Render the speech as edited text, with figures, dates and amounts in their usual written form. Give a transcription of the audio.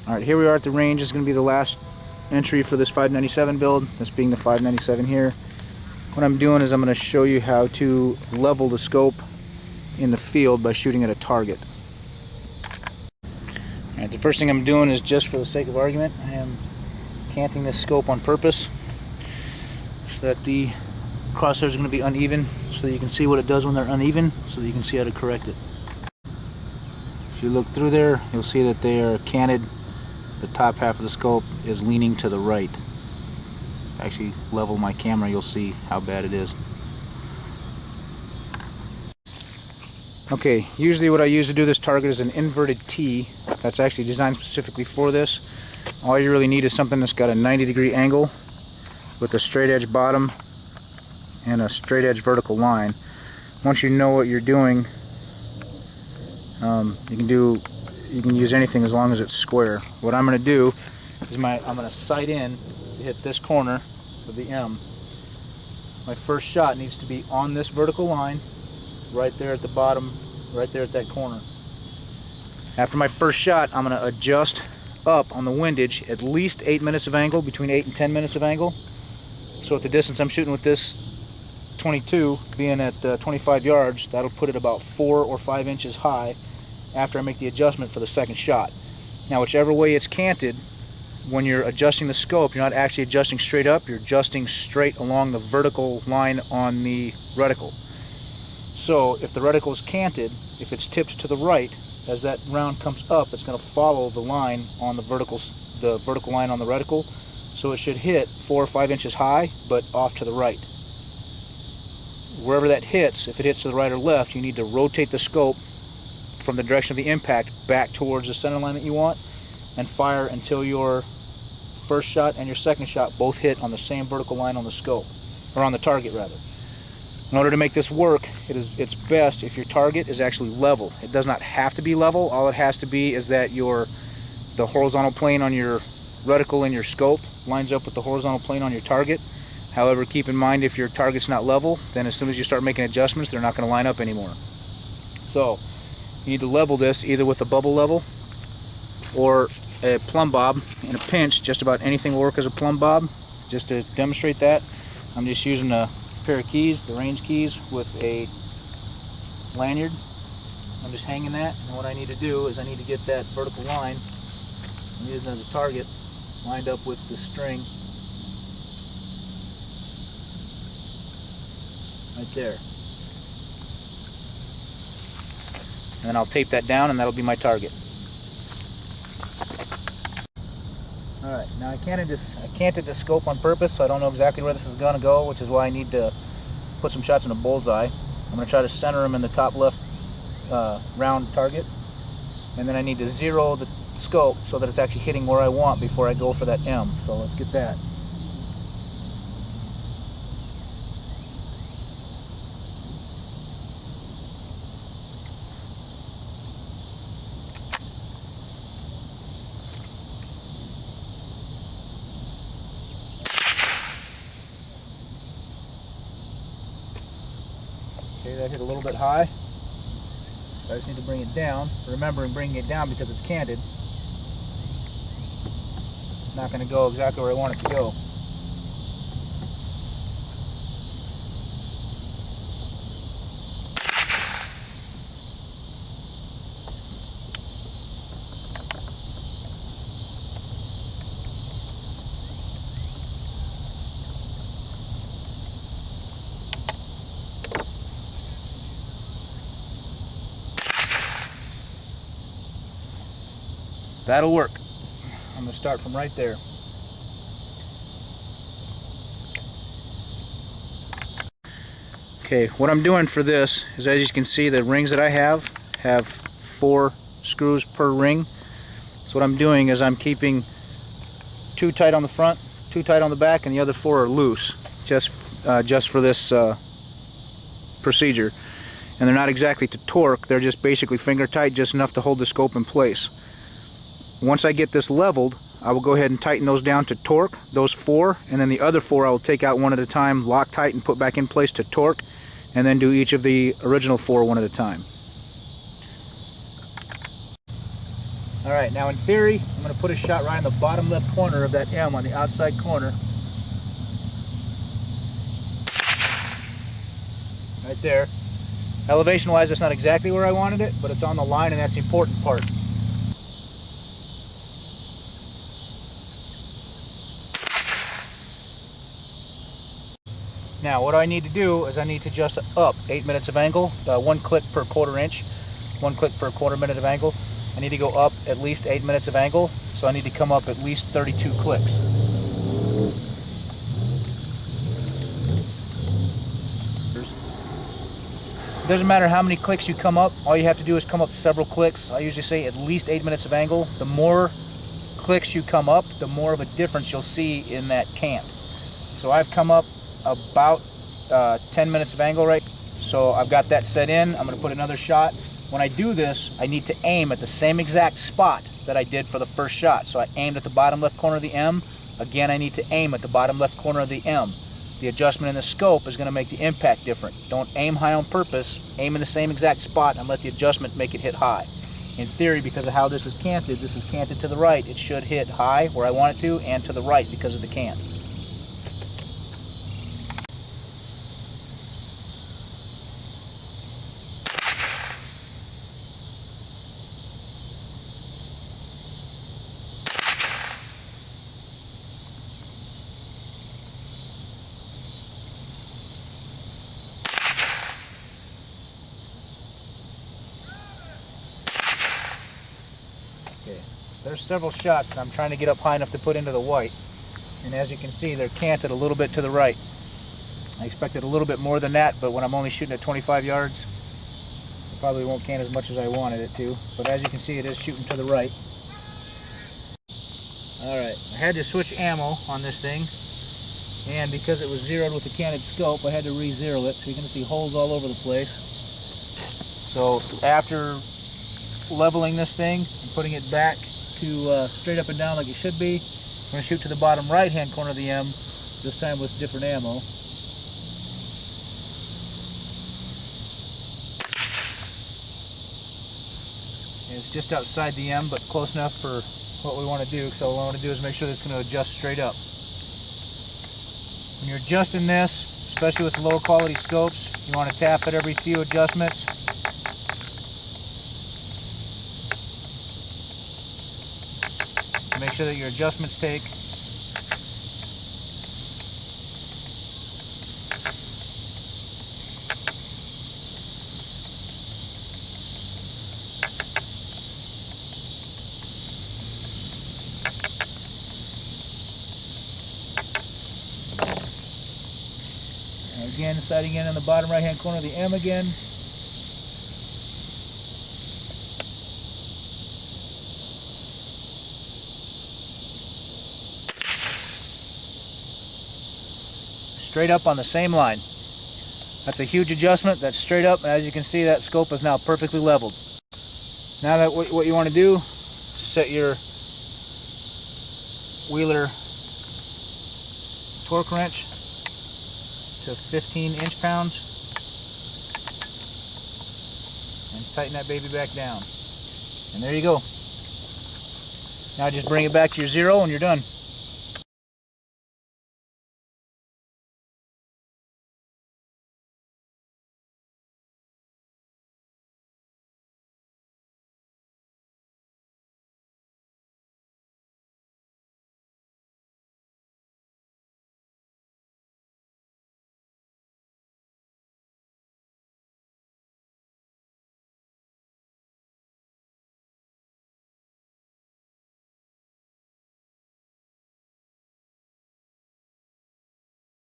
Alright, here we are at the range. This is going to be the last entry for this 597 build, this being the 597 here. What I'm doing is I'm going to show you how to level the scope in the field by shooting at a target. Alright, the first thing I'm doing is, just for the sake of argument, I am canting this scope on purpose so that the crosshairs are going to be uneven, so that you can see what it does when they're uneven, so that you can see how to correct it. If you look through there, you'll see that they are canted. The top half of the scope is leaning to the right. If I actually level my camera, you'll see how bad it is. Okay, usually what I use to do this target is an inverted T. That's actually designed specifically for this. All you really need is something that's got a 90-degree angle with a straight edge bottom and a straight edge vertical line. Once you know what you're doing, you can use anything as long as it's square. What I'm going to do is I'm going to sight in to hit this corner of the M. My first shot needs to be on this vertical line, right there at the bottom, right there at that corner. After my first shot, I'm going to adjust up on the windage at least 8 minutes of angle, between 8 and 10 minutes of angle. So at the distance I'm shooting with this 22, being at 25 yards, that'll put it about 4 or 5 inches high after I make the adjustment for the second shot. Now, whichever way it's canted, when you're adjusting the scope, you're not actually adjusting straight up, you're adjusting straight along the vertical line on the reticle. So if the reticle is canted, if it's tipped to the right, as that round comes up, it's going to follow the line on the vertical line on the reticle. So it should hit 4 or 5 inches high, but off to the right. Wherever that hits, if it hits to the right or left, you need to rotate the scope from the direction of the impact back towards the center line that you want, and fire until your first shot and your second shot both hit on the same vertical line on the scope, or on the target rather. In order to make this work, it's best if your target is actually level. It does not have to be level. All it has to be is that the horizontal plane on your reticle and your scope lines up with the horizontal plane on your target. However, keep in mind, if your target's not level, then as soon as you start making adjustments, they're not going to line up anymore. So you need to level this either with a bubble level or a plumb bob. In a pinch, just about anything will work as a plumb bob. Just to demonstrate that, I'm just using a pair of keys, the range keys, with a lanyard. I'm just hanging that, and what I need to do is I need to get that vertical line I'm using as a target lined up with the string right there. And then I'll tape that down, and that'll be my target. Alright, now I canted the scope on purpose, so I don't know exactly where this is going to go, which is why I need to put some shots in a bullseye. I'm going to try to center them in the top left round target, and then I need to zero the scope so that it's actually hitting where I want before I go for that M. So let's get that. Okay, that hit a little bit high. I just need to bring it down. Remember, in bringing it down, because it's canted, it's not going to go exactly where I want it to go. That'll work. I'm going to start from right there. Okay, what I'm doing for this is, as you can see, the rings that I have 4 screws per ring. So what I'm doing is I'm keeping 2 tight on the front, 2 tight on the back, and the other 4 are loose, just for this procedure. And they're not exactly to torque, they're just basically finger tight, just enough to hold the scope in place. Once I get this leveled, I will go ahead and tighten those down to torque, those 4, and then the other 4 I will take out one at a time, lock tight, and put back in place to torque, and then do each of the original 4 one at a time. Alright, now in theory, I'm going to put a shot right in the bottom left corner of that M on the outside corner. Right there. Elevation wise, that's not exactly where I wanted it, but it's on the line, and that's the important part. Now what I need to do is I need to adjust up 8 minutes of angle, 1 click per quarter inch, 1 click per quarter minute of angle. I need to go up at least 8 minutes of angle, so I need to come up at least 32 clicks. It doesn't matter how many clicks you come up, all you have to do is come up several clicks. I usually say at least 8 minutes of angle. The more clicks you come up, the more of a difference you'll see in that cant. So I've come up about 10 minutes of angle, right? So I've got that set in. I'm going to put another shot. When I do this, I need to aim at the same exact spot that I did for the first shot. So I aimed at the bottom left corner of the M. Again, I need to aim at the bottom left corner of the M. The adjustment in the scope is going to make the impact different. Don't aim high on purpose. Aim in the same exact spot and let the adjustment make it hit high. In theory, because of how this is canted to the right, it should hit high where I want it to, and to the right because of the cant. Okay, there's several shots that I'm trying to get up high enough to put into the white, and as you can see, they're canted a little bit to the right. I expected a little bit more than that, but when I'm only shooting at 25 yards, it probably won't cant as much as I wanted it to. But as you can see, it is shooting to the right. Alright, I had to switch ammo on this thing, and because it was zeroed with the canted scope, I had to re-zero it, so you're going to see holes all over the place. So after leveling this thing and putting it back to straight up and down like it should be, I'm going to shoot to the bottom right hand corner of the M, this time with different ammo. And it's just outside the M, but close enough for what we want to do. So what I want to do is make sure that it's going to adjust straight up. When you're adjusting this, especially with lower quality scopes, you want to tap it every few adjustments. Make sure that your adjustments take. And again, sighting in on the bottom right hand corner of the M again. Straight up on the same line. That's a huge adjustment. That's straight up, and as you can see, that scope is now perfectly leveled. Now that what you want to do, set your Wheeler torque wrench to 15 inch-pounds and tighten that baby back down. And there you go. Now just bring it back to your zero and you're done.